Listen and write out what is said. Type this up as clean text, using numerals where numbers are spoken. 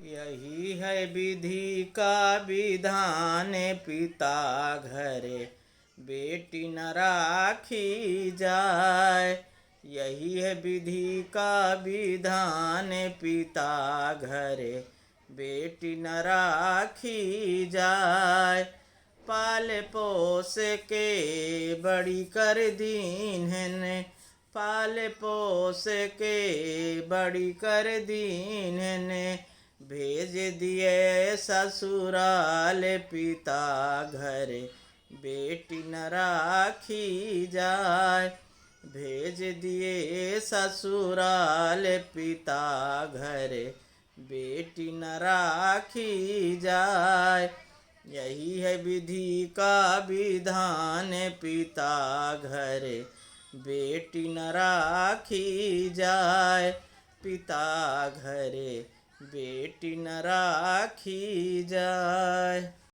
यही है विधि का विधान, पिता घरे बेटी न राखी जाए। यही है विधि का विधान, पिता घरे बेटी न राखी जाए। पाल पोस के बड़ी कर दीन ने, पाल पोस के बड़ी कर दीन ने, भेज दिए ससुराल पिता घरे बेटी न राखी जाए। भेज दिए ससुराल पिता घरे बेटी न राखी जाए। यही है विधि का विधान, पिता घरे बेटी न राखी जाए। पिता घरे बेटी न राखी जाए।